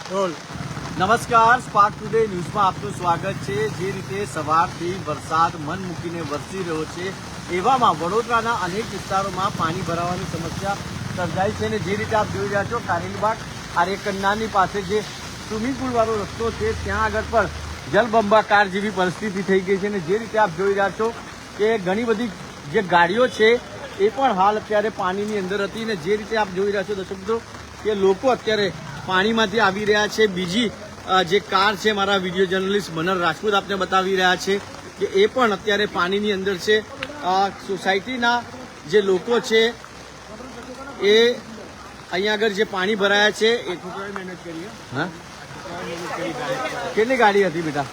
નમસ્કાર, spark today ન્યૂઝમાં આપનું સ્વાગત છે। જે રીતે સવારથી વરસાદ મન મૂકીને વરસી રહ્યો છે, એવામાં વડોદરાના અનેક વિસ્તારોમાં પાણી ભરાવાની સમસ્યા સર્જાઈ છે અને જે રીતે આપ જોઈ રહ્યા છો, કારેલીબાગ આર્યકન્નાની પાસે જે સ્વિમિંગ પુલ વાળો રસ્તો છે, ત્યાં આગળ પણ જલબંબાકાર જેવી પરિસ્થિતિ થઈ ગઈ છે અને જે રીતે આપ જોઈ રહ્યા છો કે ઘણી બધી જે ગાડીઓ છે એ પણ હાલ અત્યારે પાણીની અંદર હતી અને જે રીતે આપ જોઈ રહ્યા છો દર્શક મિત્રો કે લોકો અત્યારે પાણીમાંથી આવી રહ્યા છે। બીજી જે કાર છે, મારા વિડીયો જર્નલિસ્ટ મનર રાજપૂત આપને બતાવી રહ્યા છે કે એ પણ અત્યારે પાણીની અંદર છે। સોસાયટીના જે લોકો છે એ અહીંયા આગળ જે પાણી ભરાયા છે એ મહેનત કરી। હા, કેટલી ગાડી હતી બેટા?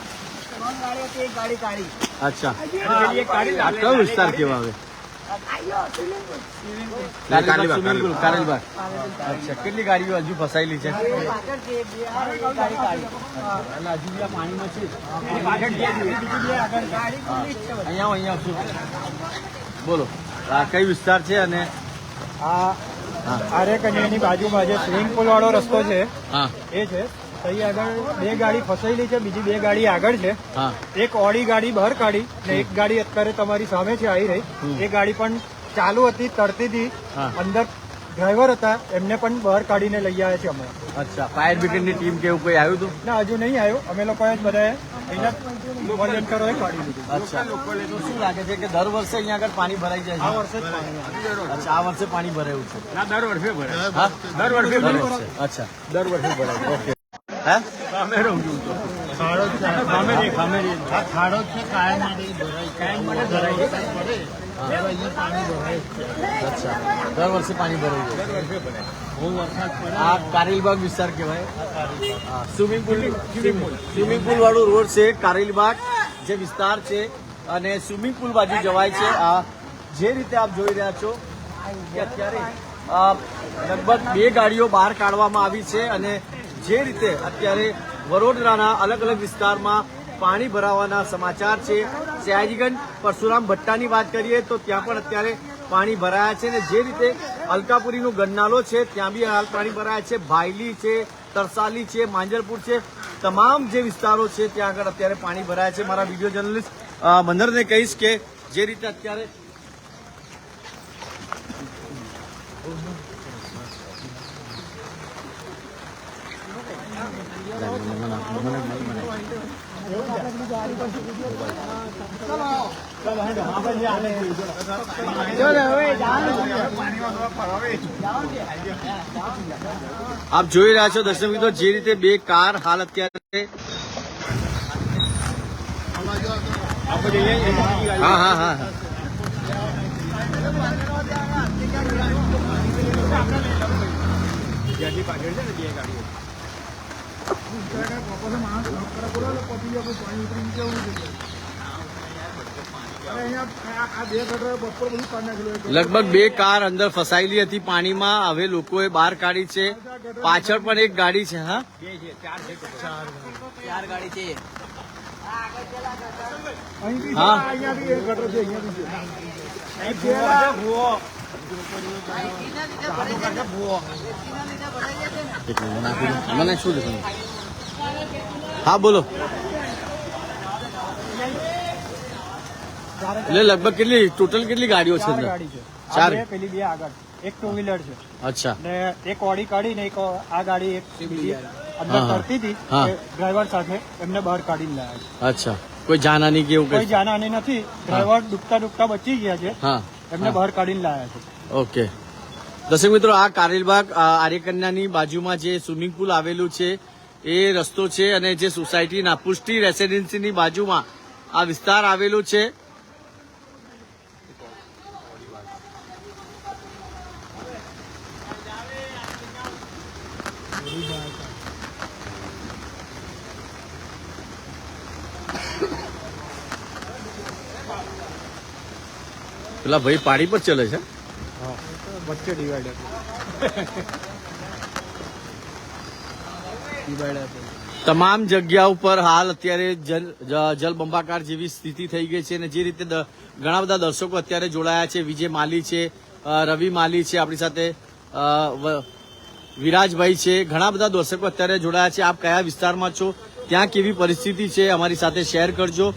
3 ગાડી હતી, એક ગાડી કાઢી। અચ્છા, આ કયો વિસ્તાર કેવા આવે? કારેલીબાગ। અચ્છા, કેટલી ગાડીઓ હજુ ફસાયેલી છે? એટલે હજુ બી પાણીમાં છે। અહીંયા શું બોલો, આ કઈ વિસ્તાર છે? અને આ આર્યકન્યાની બાજુમાં જે સ્વિમિંગ પુલ વાળો રસ્તો છે હા એ છે। અહીં આગળ 2 ગાડી ફસાયેલી છે, બીજી 2 ગાડી આગળ છે। હા, એક ઓડી ગાડી બહાર કાઢી ને એક ગાડી અત્યારે તમારી સામે છે આવી રહી। એ ગાડી પણ ચાલુ હતી, તરતી હતી। હા। અંદર ડ્રાઈવર હતા, એમને પણ બહાર કાઢીને લઈ આવ્યા છે હમણાં। અચ્છા, ફાયર બ્રિગેડની ટીમ કે એવું કોઈ આવ્યું હતું? ના, હજુ નહીં આવ્યો। અમે લોકોએ જ બધાએ અહીંયા વોલેન્ટિયરોએ કાઢી લીધું। અચ્છા, તો શું લાગે છે કે દર વર્ષે અહીંયા આગળ પાણી ભરાઈ જાય છે? આ વર્ષે જ પાણી આવ્યું। અચ્છા, આ વર્ષે પાણી ભરાયું છે? ના, દર વર્ષે ભરાય। હા, દર વર્ષે ભરાય। અચ્છા, દર વર્ષે ભરાય। ઓકે, હે સામે રહું છું તો ખાડો છે, સામે આ ખાડો છે, કાયમ માટે ભરાય, કાયમ માટે ભરાય પડે અહીંયા પાણી ભરાય છે। અચ્છા, દર વર્ષે પાણી ભરાય છે? દર વર્ષે ભરાય, બહુ વરસાદ પડે। આ કારેલીબાગ વિસ્તાર કહેવાય। સ્વિમિંગ પુલ વાળું રોડ છે કારેલીબાગ જે વિસ્તાર છે અને સ્વિમિંગ પુલ બાજુ જવાય છે। આ જે રીતે આપ જોઈ રહ્યા છો કે અત્યારે લગભગ 2 ગાડીઓ બહાર કાઢવામાં આવી છે અને જે રીતે અત્યારે વડોદરાના અલગ અલગ વિસ્તારમાં પાણી ભરાવાના સમાચાર છે। સયાજીગંજ પરશુરામ ભટ્ટાની વાત કરીએ તો ત્યાં પણ અત્યારે પાણી ભરાયા છે અને જે રીતે અલકાપુરીનું ગન્નાલો છે ત્યાં બી હાલ પાણી ભરાયા છે। ભાયલી છે, તરસાલી છે, માંજરપુર છે, તમામ જે વિસ્તારો છે ત્યાં આગળ અત્યારે પાણી ભરાયા છે। મારા વિડીયો જર્નલિસ્ટ મંદરને કહીશ કે જે રીતે અત્યારે આપ જોઈ રહ્યા છો દર્શક મિત્રો જે રીતે 2 કાર હાલ અત્યારે હા હા હા લગભગ 2 કાર અંદર ફસાયેલી હતી પાણીમાં, હવે લોકોએ બહાર કાઢી છે। પાછળ પણ એક ગાડી છે। હા, 4 ગાડી છે। હા, મને શું છે? હા બોલો। એટલે લગભગ કેટલી ટોટલ કેટલી ગાડીઓ છે? 4 ગાડી છે। 4? પેલી 2 આગળ, એક 2 વ્હીલર છે અચ્છા, ને એક ઓડી કાઢી ને એક આ ગાડી એક અંદર તરતી હતી, ડ્રાઈવર સાથે એમને બહાર કાઢીને લાયા છે। અચ્છા, કોઈ જાનહાની કે એવું કોઈ જાનહાની નથી। ડ્રાઈવર ડૂબતા બચી ગયા છે, હા, એમને બહાર કાઢીને લાયા છે। ઓકે દર્શક મિત્રો, આ કારેલીબાગ આર્યકન્યાની બાજુમાં જે સ્વિમિંગ પુલ આવેલું છે એ રસ્તો છે અને જે સોસાયટીના પુષ્ટિ રેસિડેન્સીની બાજુમાં આ વિસ્તાર આવેલું છે। પેલા ભાઈ પાણી પર ચલે છે, વચ્ચે ડિવાઈડર તમામ જગ્યા ઉપર હાલ અત્યારે જલબંબાકાર જેવી સ્થિતિ થઈ ગઈ છે અને જે રીતે ઘણા બધા દર્શકો અત્યારે જોડાયા છે। વિજય માલી છે, રવિ માલી છે આપણી સાથે, વિરાજભાઈ છે, ઘણા બધા દર્શકો અત્યારે જોડાયા છે. આપ કયા વિસ્તારમાં છો, ત્યાં કેવી પરિસ્થિતિ છે, અમારી સાથે શેર કરજો.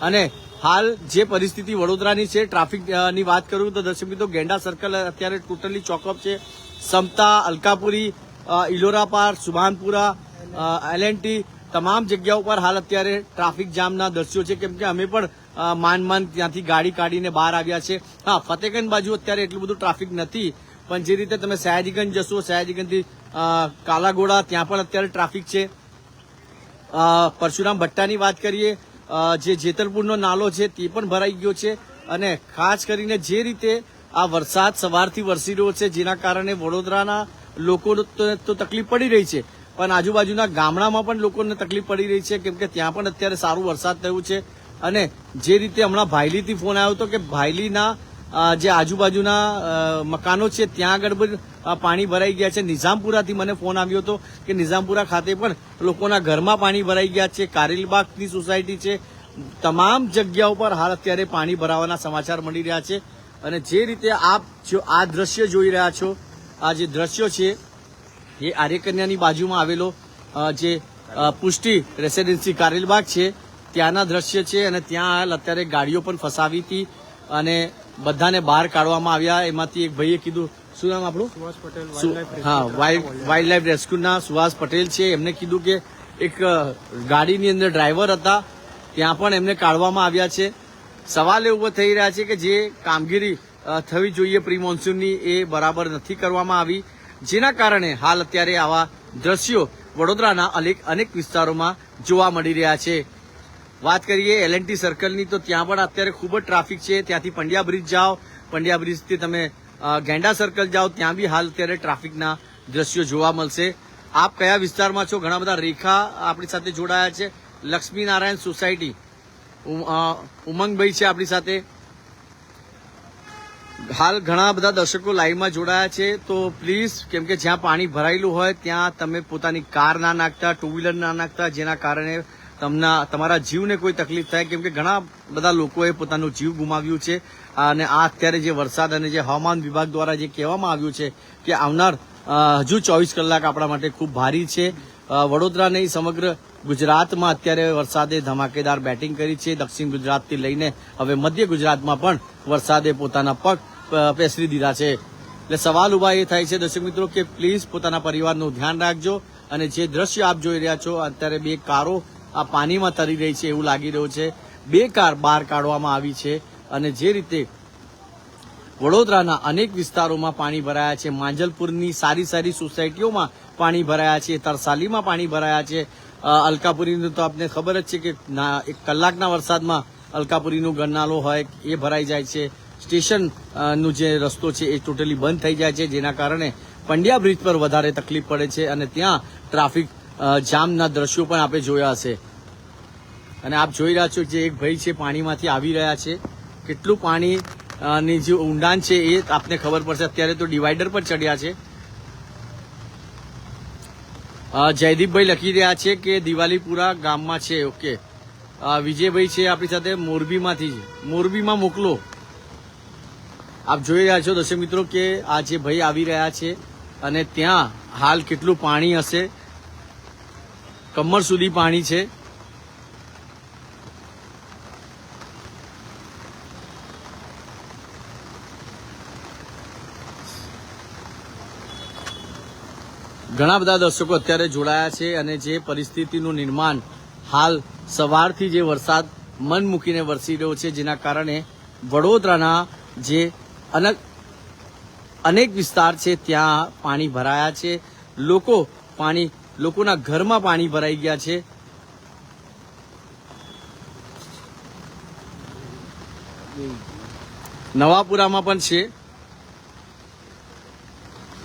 અને હાલ જે પરિસ્થિતિ વડોદરાની છે, ટ્રાફિકની વાત કરું તો દર્શક મિત્રો, ગેંડા સર્કલ અત્યારે ટોટલી ચોકઅપ છે. સમતા, અલકાપુરી, ઇલોરા પાર્ક, સુભાનપુરા, L&T તમામ જગ્યાઓ પર હાલ અત્યારે ટ્રાફિક જામના દ્રશ્યો છે. કેમ કે અમે પણ માંડ ત્યાંથી ગાડી કાઢીને બહાર આવ્યા છે. હા, ફતેગંજ બાજુ અત્યારે એટલું બધું ટ્રાફિક નથી, પણ જે રીતે તમે સયાજીગંજ જશો, સયાજીગંજથી કાલાઘોડા, ત્યાં પણ અત્યારે ટ્રાફિક છે. પરશુરામ ભટ્ટાની વાત કરીએ, જે જેતલપુરનો નાલો છે તે પણ ભરાઈ ગયો છે. અને ખાસ કરીને જે રીતે આ વરસાદ સવારથી વરસી રહ્યો છે, જેના કારણે વડોદરાના લોકો તો તકલીફ પડી રહી છે, પણ આજુબાજુના ગામડામાં પણ લોકોને તકલીફ પડી રહી છે. કેમ કે ત્યાં પણ અત્યારે સારું વરસાદ થયું છે. અને જે રીતે હમણાં ભાયલીથી ફોન આવ્યો હતો કે ભાયલીના જે આજુબાજુના મકાનો છે ત્યાં આગળ પણ પાણી ભરાઈ ગયા છે. નિઝામપુરાથી મને ફોન આવ્યો હતો કે નિઝામપુરા ખાતે પણ લોકોના ઘરમાં પાણી ભરાઈ ગયા છે. કારેલબાગની સોસાયટી છે, તમામ જગ્યાઓ પર હાલ અત્યારે પાણી ભરાવાના સમાચાર મળી રહ્યા છે. અને જે રીતે આપ જો આ દ્રશ્ય જોઈ રહ્યા છો, આ જે દ્રશ્યો છે એ આર્યકન્યાની બાજુમાં આવેલો જે પુષ્ટિ રેસિડેન્સી કારેલબાગ છે ત્યાંના દ્રશ્ય છે. અને ત્યાં હાલ અત્યારે ગાડીઓ પણ ફસાવી હતી અને બધાને બહાર કાઢવામાં આવ્યા. એમાંથી એક ભાઈએ કીધું, શું નામ આપણું? સુભાષ પટેલ. હા, વાઇલ્ડ લાઈફ રેસ્ક્યુના સુભાષ પટેલ છે. એમને કીધું કે એક ગાડીની અંદર ડ્રાઈવર હતા, ત્યાં પણ એમને કાઢવામાં આવ્યા છે. સવાલ એ ઉભો થઈ રહ્યા છે કે જે કામગીરી થવી જોઈએ પ્રી મોન્સૂનની, એ બરાબર નથી કરવામાં આવી, જેના કારણે હાલ અત્યારે આવા દ્રશ્યો વડોદરાના અનેક વિસ્તારોમાં જોવા મળી રહ્યા છે. વાત કરીએ L&T સર્કલની, તો ત્યાં પણ અત્યારે ખૂબ જ ટ્રાફિક છે. ત્યાંથી પંડ્યા બ્રિજ જાઓ, પંડ્યા બ્રિજથી તમે ગેંડા સર્કલ જાઓ, ત્યાં બી હાલ અત્યારે ટ્રાફિકના દ્રશ્યો જોવા મળશે. આપ કયા વિસ્તારમાં છો? ઘણા બધા રેખા આપણી સાથે જોડાયા છે. લક્ષ્મીનારાયણ સોસાયટી, ઉમંગભાઈ છે આપણી સાથે. હાલ ઘણા બધા દર્શકો લાઈવમાં જોડાયા છે. તો પ્લીઝ, કેમ કે જ્યાં પાણી ભરાયેલું હોય ત્યાં તમે પોતાની કાર ના નાખતા, ટુ વ્હીલર ના નાખતા, જેના કારણે તમારા જીવને કોઈ તકલીફ થાય. કેમ કે ઘણા બધા લોકોએ પોતાનું જીવ ગુમાવ્યું છે. અને આ અત્યારે જે વરસાદ અને જે હવામાન વિભાગ દ્વારા જે કહેવામાં આવ્યું છે કે આવનાર હજુ 24 કલાક આપણા માટે ખૂબ ભારી છે. વડોદરા નહીં, સમગ્ર ગુજરાતમાં અત્યારે વરસાદે ધમાકેદાર બેટિંગ કરી છે. દક્ષિણ ગુજરાતથી લઈને હવે મધ્ય ગુજરાતમાં પણ વરસાદે પોતાના પગ પેસરી દીધા છે. એટલે સવાલ ઉભા એ થાય છે દર્શક મિત્રો કે પ્લીઝ પોતાના પરિવારનું ધ્યાન રાખજો. અને જે દ્રશ્ય આપ જોઈ રહ્યા છો, અત્યારે 2 કારો આ પાણીમાં તરી રહી છે એવું લાગી રહ્યું છે. 2 કાર બહાર કાઢવામાં આવી છે. અને જે રીતે વડોદરાના અનેક વિસ્તારોમાં પાણી ભરાયા છે, માંજલપુરની સારી સોસાયટીઓમાં પાણી ભરાયા છે, તરસાલીમાં પાણી ભરાયા છે. અલકાપુરીનું તો આપને ખબર જ છે કે 1 કલાકના વરસાદમાં અલકાપુરીનું ગરનાલો હોય એ ભરાઈ જાય છે. સ્ટેશનનું જે રસ્તો છે એ ટોટલી બંધ થઈ જાય છે, જેના કારણે પંડ્યા બ્રિજ પર વધારે તકલીફ પડે છે. અને ત્યાં ટ્રાફિક જામના દ્રશ્યો પણ આપણે જોયા હશે. અને આપ જોઈ રહ્યા છો જે એક ભાઈ છે પાણીમાંથી આવી રહ્યા છે. કેટલું પાણીની જે ઊંડાણ છે એ આપને ખબર પડશે. અત્યારે તો ડિવાઈડર પર ચડ્યા છે. જયદીપભાઈ લખી રહ્યા છે કે દિવાલીપુરા ગામમાં છે. ઓકે, વિજયભાઈ છે આપણી સાથે મોરબીમાંથી છે. મોરબીમાં મોકલો. આપ જોઈ રહ્યા છો દર્શક મિત્રો કે આ જે ભાઈ આવી રહ્યા છે અને ત્યાં હાલ કેટલું પાણી હશે, કમર સુધી પાણી છે. ઘણા બધા દર્શકો અત્યારે જોડાયા છે. અને જે પરિસ્થિતિનું નિર્માણ હાલ સવારથી જે વરસાદ મન મૂકીને વરસી રહ્યો છે, જેના કારણે વડોદરાના જે અનેક વિસ્તાર છે ત્યાં પાણી ભરાયા છે. લોકોના ઘરમાં પાણી ભરાઈ ગયા છે. નવાપુરામાં પણ છે.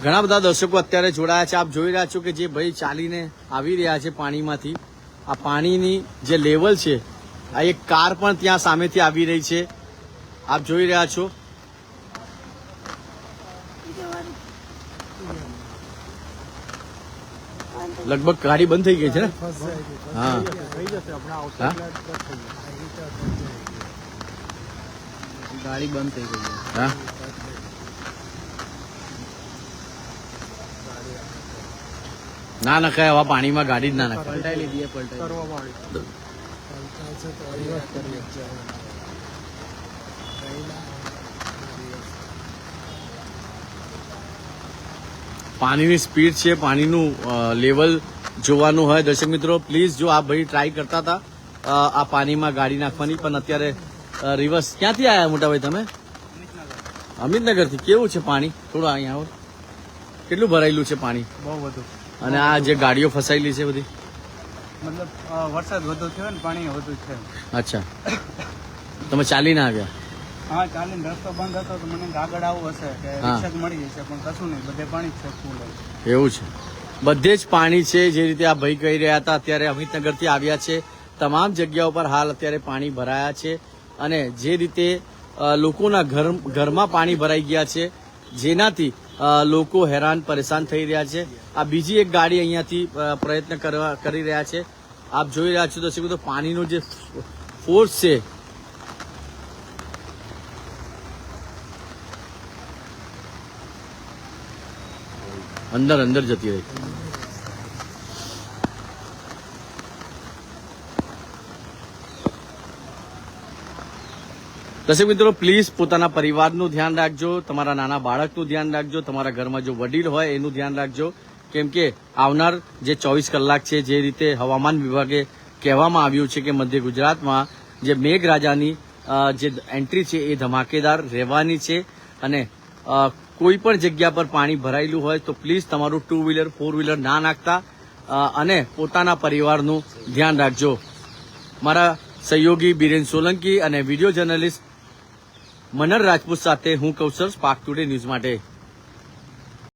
ઘણા બધા દર્શકો અત્યારે જોડાયા છે. આપ જોઈ રહ્યા છો કે જે ભાઈ ચાલીને આવી રહ્યા છે પાણીમાંથી, આ પાણીની જે લેવલ છે, આ એક કાર પણ ત્યાં સામેથી આવી રહી છે. આપ જોઈ રહ્યા છો. લગભગ ગાડી બંધ થઈ ગઈ છે ને? હા, ગાડી બંધ થઈ ગઈ. હા, ના નખાય આવા પાણીમાં ગાડી જ ના નખાય. કરવામાં આવી પલટાશે તો રિવર્સ કરીએ છીએ. પાણીની સ્પીડ છે, પાણીનું લેવલ જોવાનું હોય દર્શક મિત્રો પ્લીઝ. જો આ ભાઈ ટ્રાય કરતા હતા આ પાણીમાં ગાડી નાખવાની, પણ અત્યારે રિવર્સ. ક્યાંથી આવ્યા મોટા ભાઈ તમે? અમિતનગરથી. કેવું છે પાણી? થોડું અહીંયા આવો. કેટલું ભરાયેલું છે પાણી? બહુ બધું. અને આ જે ગાડીઓ ફસાયેલી છે બધી? મતલબ વરસાદ વધુ થયો ને પાણી વધુ છે. અચ્છા, તમે ચાલીને આવ્યા? હા, ચાલીને રસ્તો બંધ હતો તો મને આગળ આવવું હશે કે હા. રિક્ષા જ મળી જશે, પણ કશું નહીં, બધે પાણી જ છે ફૂલ. એવું છે, બધે જ પાણી છે. જે રીતે આ ભાઈ કહી રહ્યા હતા, અત્યારે અમિતનગરથી આવ્યા છે. તમામ જગ્યાઓ પર હાલ અત્યારે પાણી ભરાયા છે અને જે રીતે લોકોના ઘરમાં પાણી ભરાઈ ગયા છે, જેનાથી લોકો હેરાન પરેશાન થઈ રહ્યા છે. આ બીજી એક ગાડી અહીંયાથી પ્રયત્ન કરી રહ્યા છે. આપ જોઈ રહ્યા છો દર્શકો, તો પાણીનો જે ફોર્સ છે અંદર જતી રહી. દર્શક મિત્રો પ્લીઝ પોતાના પરિવારનું ધ્યાન રાખજો, તમારા નાના બાળકનું ધ્યાન રાખજો, તમારા ઘરમાં જો વડીલ હોય એનું ધ્યાન રાખજો, કેમ કે આવનાર જે 24 કલાક છે, જે રીતે હવામાન વિભાગે કહેવામાં આવ્યું છે કે મધ્ય ગુજરાતમાં જે મેઘરાજાની જે એન્ટ્રી છે એ ધમાકેદાર રહેવાની છે. અને કોઈ પણ જગ્યા પર પાણી ભરાયેલું હોય તો પ્લીઝ તમારું 2 વ્હીલર 4 વ્હીલર ના નાખતા અને પોતાના પરિવારનું ધ્યાન રાખજો. મારા સહયોગી બીરેન સોલંકી અને વિડીયો જર્નલિસ્ટ મનર રાજપૂત સાથે હું કૌશલ સ્પાર્ક ટુડે ન્યૂઝ માટે.